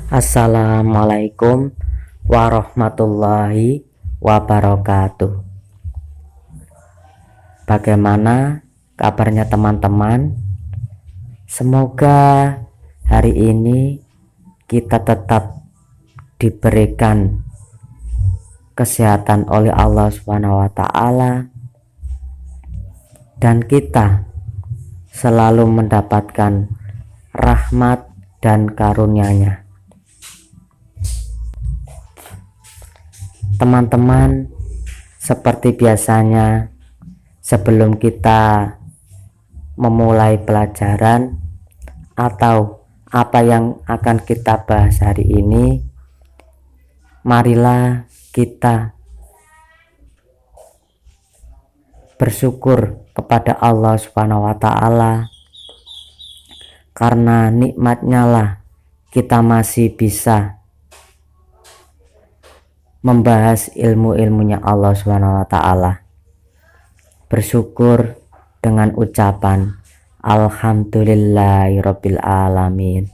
Assalamualaikum warahmatullahi wabarakatuh. Bagaimana kabarnya teman-teman? Semoga hari ini kita tetap diberikan kesehatan oleh Allah Subhanahu wa taala dan kita selalu mendapatkan rahmat dan karunia-Nya. Teman-teman, seperti biasanya sebelum kita memulai pelajaran atau apa yang akan kita bahas hari ini, marilah kita bersyukur kepada Allah Subhanahu wa taala, karena nikmatnya lah kita masih bisa membahas ilmu-ilmunya Allah Subhanahu wa taala. Bersyukur dengan ucapan alhamdulillahirabbil alamin.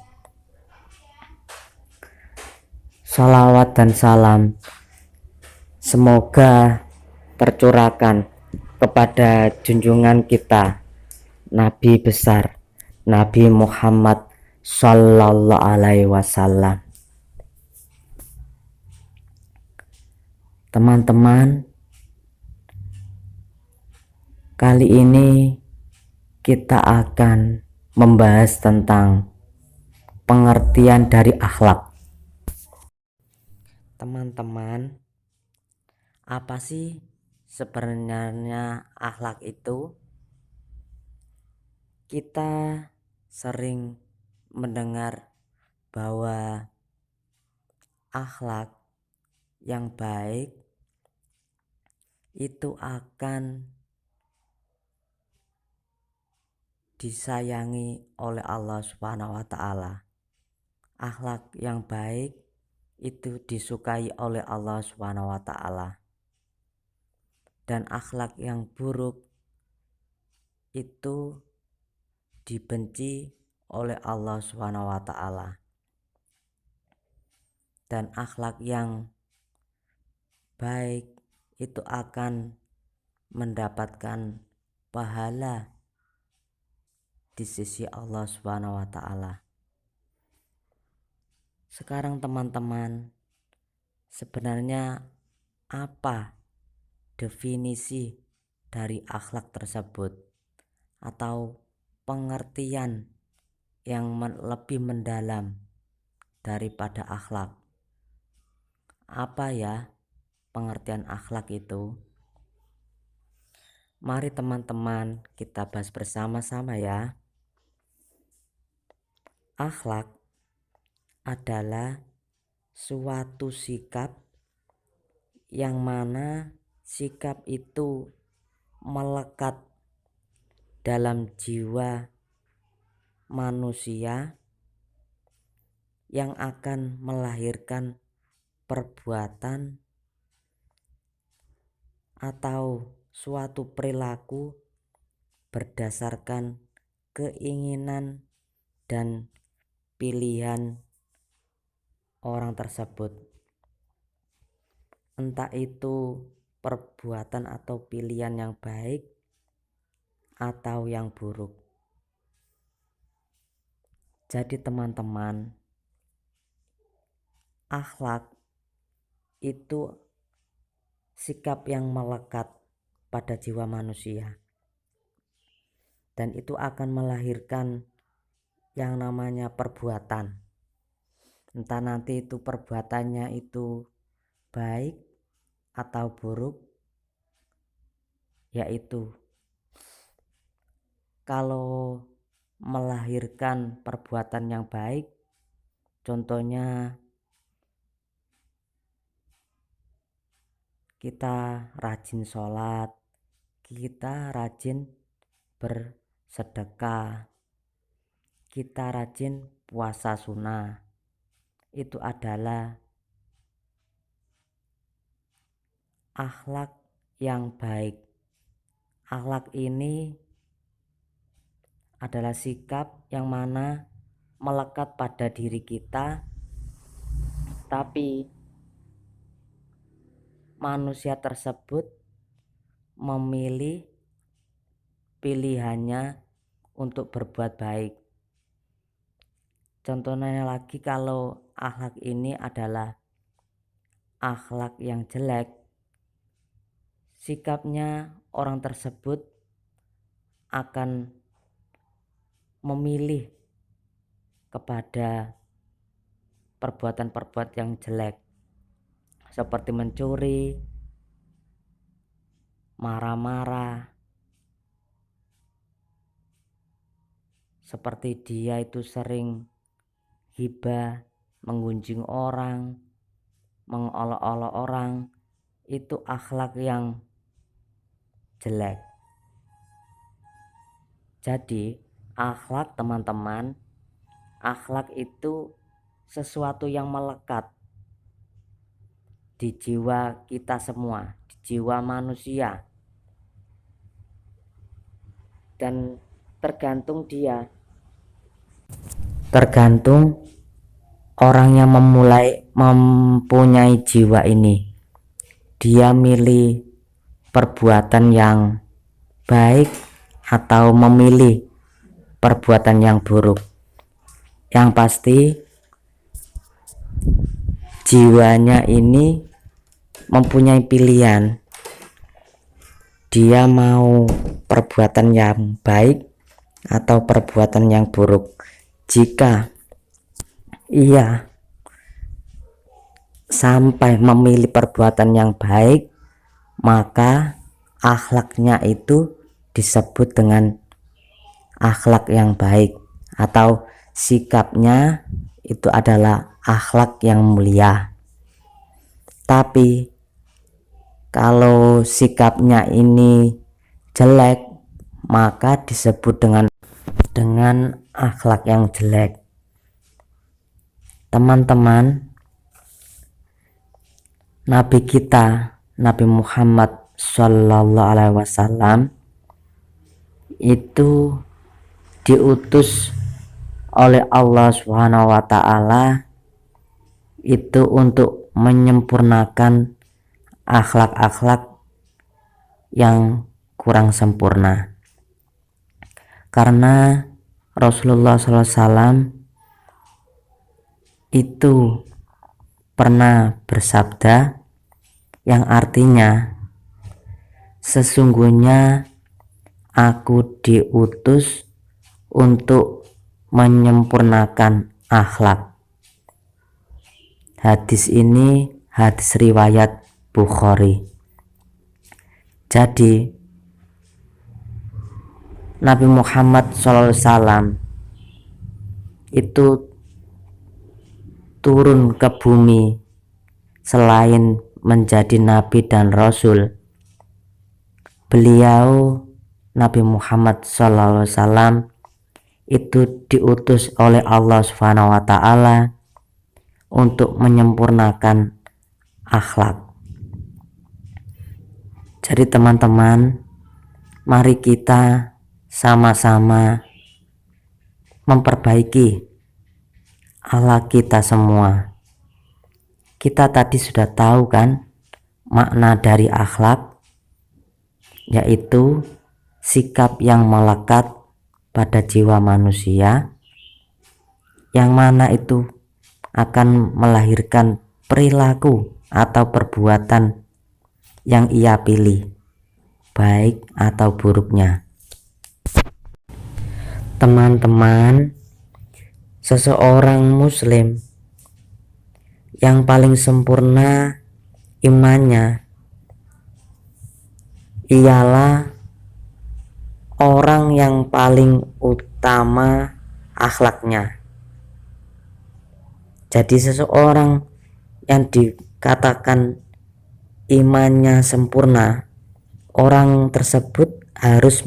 Salawat dan salam semoga tercurahkan kepada junjungan kita Nabi besar Nabi Muhammad sallallahu alaihi wasallam. Teman-teman, kali ini kita akan membahas tentang pengertian dari akhlak. Teman-teman, apa sih sebenarnya akhlak itu? Kita sering mendengar bahwa akhlak yang baik itu akan disayangi oleh Allah Subhanahu wa taala. Akhlak yang baik itu disukai oleh Allah Subhanahu wa taala. Dan akhlak yang buruk itu dibenci oleh Allah Subhanahu wa taala. Dan akhlak yang baik itu akan mendapatkan pahala di sisi Allah Subhanahu wa taala. Sekarang teman-teman, sebenarnya apa definisi dari akhlak tersebut atau pengertian yang lebih mendalam daripada akhlak? Apa ya pengertian akhlak itu? Mari teman-teman kita bahas bersama-sama ya. Akhlak adalah suatu sikap yang mana sikap itu melekat dalam jiwa manusia yang akan melahirkan perbuatan atau suatu perilaku berdasarkan keinginan dan pilihan orang tersebut. Entah itu perbuatan atau pilihan yang baik atau yang buruk. Jadi teman-teman, akhlak itu sikap yang melekat pada jiwa manusia, dan itu akan melahirkan yang namanya perbuatan. Entah nanti itu perbuatannya itu baik atau buruk, yaitu kalau melahirkan perbuatan yang baik, contohnya kita rajin sholat, kita rajin bersedekah, kita rajin puasa sunnah, itu adalah akhlak yang baik. Akhlak ini adalah sikap yang mana melekat pada diri kita Tapi manusia tersebut memilih pilihannya untuk berbuat baik. Contohnya lagi, kalau akhlak ini adalah akhlak yang jelek, sikapnya orang tersebut akan memilih kepada perbuatan-perbuatan yang jelek, seperti mencuri, marah-marah, seperti dia itu sering ghibah, menggunjing orang, mengolok-olok orang. Itu akhlak yang jelek. Jadi akhlak, teman-teman, akhlak itu sesuatu yang melekat di jiwa kita semua, di jiwa manusia, dan tergantung orang yang mempunyai jiwa ini. Dia milih perbuatan yang baik atau memilih perbuatan yang buruk. Yang pasti jiwanya ini mempunyai pilihan. Dia mau perbuatan yang baik atau perbuatan yang buruk. Jika ia sampai memilih perbuatan yang baik, maka akhlaknya itu disebut dengan akhlak yang baik, atau sikapnya itu adalah akhlak yang mulia. Tapi kalau sikapnya ini jelek, maka disebut dengan akhlak yang jelek. Teman-teman, Nabi kita, Nabi Muhammad SAW itu diutus oleh Allah SWT itu untuk menyempurnakan akhlak-akhlak yang kurang sempurna. Karena Rasulullah SAW itu pernah bersabda yang artinya, sesungguhnya aku diutus untuk menyempurnakan akhlak. Hadis ini hadis riwayat Bukhari. Jadi Nabi Muhammad SAW itu turun ke bumi, selain menjadi nabi dan rasul, beliau Nabi Muhammad SAW itu diutus oleh Allah SWT untuk menyempurnakan akhlak. Jadi teman-teman, mari kita sama-sama memperbaiki akhlak kita semua. Kita tadi sudah tahu kan makna dari akhlak, yaitu sikap yang melekat pada jiwa manusia, yang mana itu akan melahirkan perilaku atau perbuatan yang ia pilih, baik atau buruknya. Teman-teman, seseorang muslim yang paling sempurna imannya ialah orang yang paling utama akhlaknya. Jadi seseorang yang dikatakan imannya sempurna, orang tersebut harus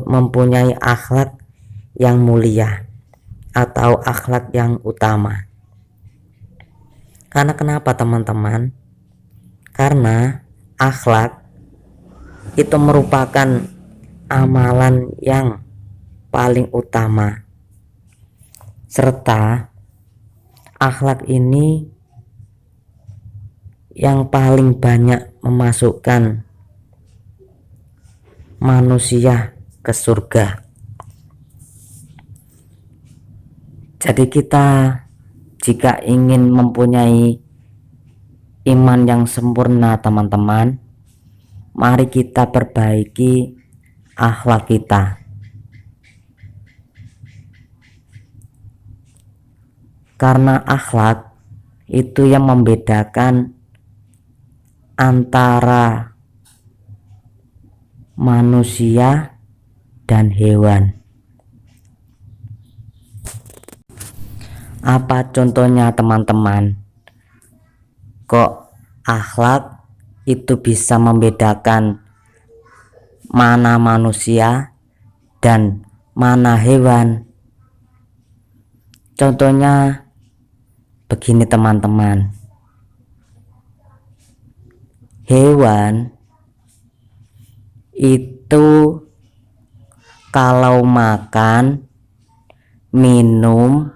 mempunyai akhlak yang mulia atau akhlak yang utama. Karena kenapa teman-teman? Karena akhlak itu merupakan amalan yang paling utama, serta akhlak ini yang paling banyak memasukkan manusia ke surga. Jadi kita jika ingin mempunyai iman yang sempurna teman-teman, mari kita perbaiki akhlak kita. Karena akhlak itu yang membedakan antara manusia dan hewan. Apa contohnya teman-teman? Kok akhlak itu bisa membedakan mana manusia dan mana hewan? Contohnya begini teman-teman. Hewan itu kalau makan, minum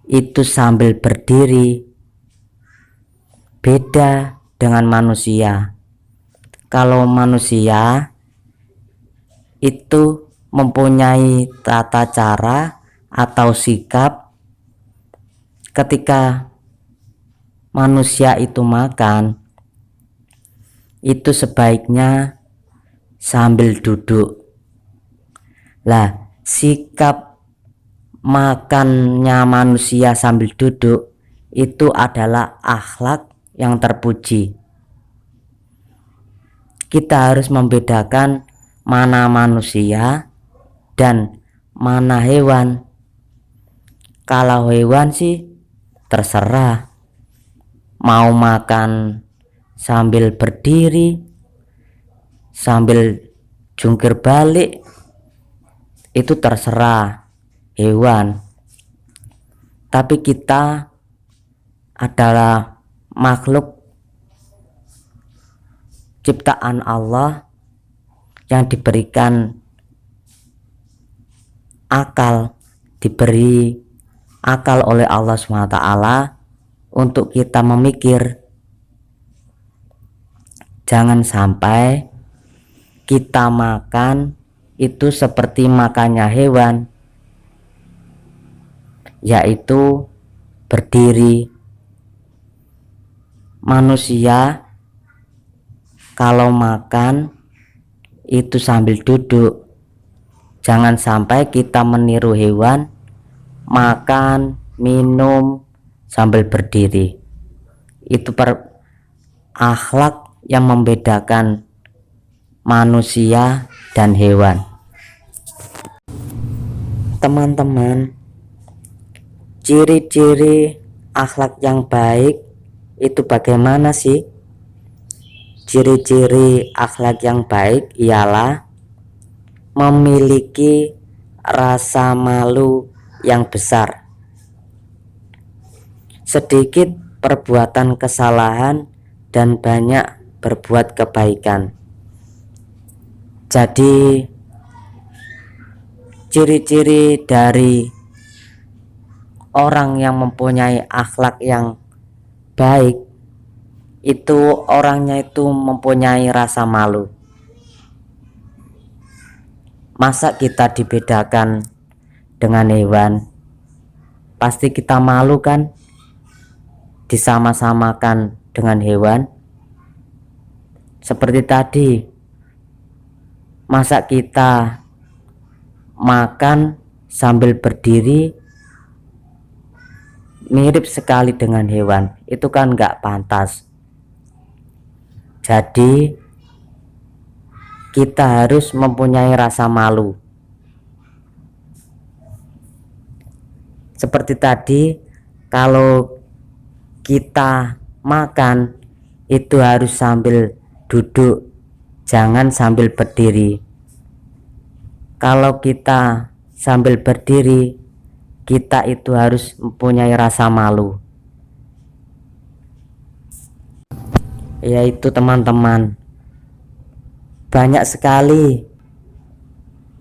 itu sambil berdiri, beda dengan manusia. Kalau manusia itu mempunyai tata cara atau sikap. Ketika manusia itu makan, itu sebaiknya sambil duduk. Lah, sikap makannya manusia sambil duduk itu adalah akhlak yang terpuji. Kita harus membedakan mana manusia dan mana hewan. Kalau hewan sih terserah, mau makan sambil berdiri, sambil jungkir balik, itu terserah hewan. Tapi kita adalah makhluk ciptaan Allah yang diberikan akal, diberi akal oleh Allah SWT untuk kita memikir. Jangan sampai kita makan itu seperti makannya hewan, yaitu berdiri. Manusia kalau makan itu sambil duduk. Jangan sampai kita meniru hewan, makan, minum sambil berdiri. Itu akhlak yang membedakan manusia dan hewan. Teman-teman, ciri-ciri akhlak yang baik itu bagaimana sih? Ciri-ciri akhlak yang baik ialah memiliki rasa malu yang besar. Sedikit perbuatan kesalahan dan banyak berbuat kebaikan. Jadi ciri-ciri dari orang yang mempunyai akhlak yang baik itu orangnya itu mempunyai rasa malu. Masa kita dibedakan dengan hewan? Pasti kita malu kan disama-samakan dengan hewan. Seperti tadi, masa kita makan sambil berdiri mirip sekali dengan hewan? Itu kan nggak pantas. Jadi kita harus mempunyai rasa malu. Seperti tadi, kalau kita makan itu harus sambil duduk, jangan sambil berdiri. Kalau kita sambil berdiri, kita itu harus mempunyai rasa malu. Yaitu teman-teman, banyak sekali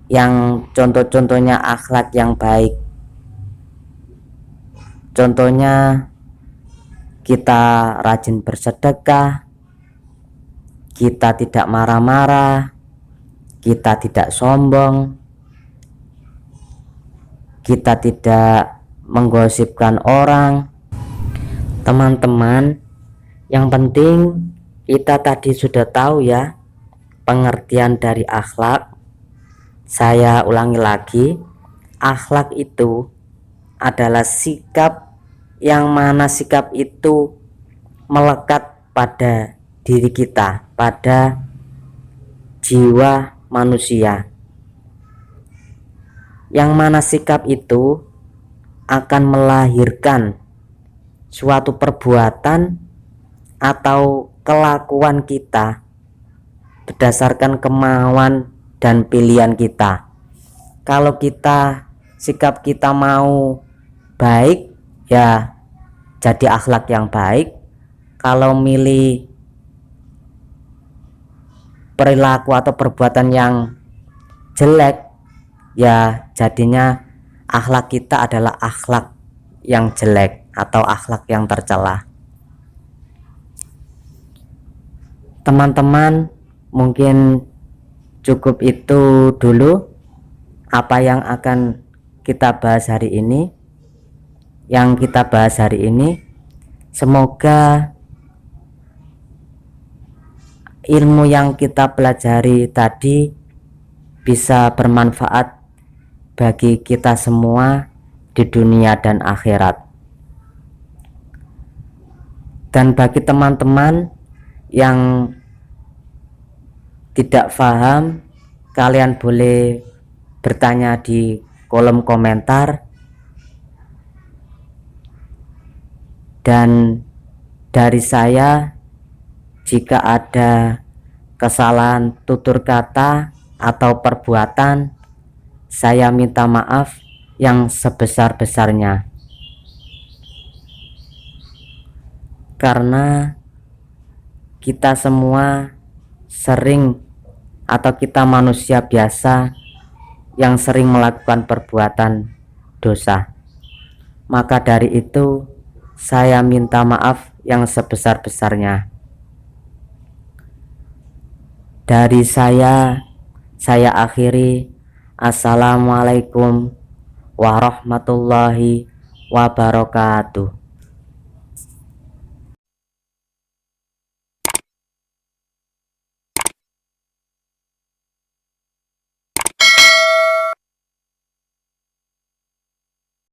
yang contoh-contohnya akhlak yang baik. Contohnya kita rajin bersedekah, kita tidak marah-marah, kita tidak sombong, kita tidak menggosipkan orang. Teman-teman, yang penting kita tadi sudah tahu ya pengertian dari akhlak. Saya ulangi lagi, akhlak itu adalah sikap yang mana sikap itu melekat pada diri kita, pada jiwa manusia, yang mana sikap itu akan melahirkan suatu perbuatan atau kelakuan kita berdasarkan kemauan dan pilihan kita. Kalau sikap kita mau baik, ya jadi akhlak yang baik. Kalau milih perilaku atau perbuatan yang jelek, ya jadinya akhlak kita adalah akhlak yang jelek atau akhlak yang tercela. Teman-teman, mungkin cukup itu dulu apa yang akan kita bahas hari ini. Yang kita bahas hari ini, semoga ilmu yang kita pelajari tadi bisa bermanfaat bagi kita semua di dunia dan akhirat. Dan bagi teman-teman yang tidak paham, kalian boleh bertanya di kolom komentar. Dan dari saya, jika ada kesalahan tutur kata atau perbuatan, saya minta maaf yang sebesar-besarnya. Karena kita semua sering, atau kita manusia biasa yang sering melakukan perbuatan dosa. Maka dari itu saya minta maaf yang sebesar-besarnya. Dari saya akhiri. Assalamualaikum warahmatullahi wabarakatuh.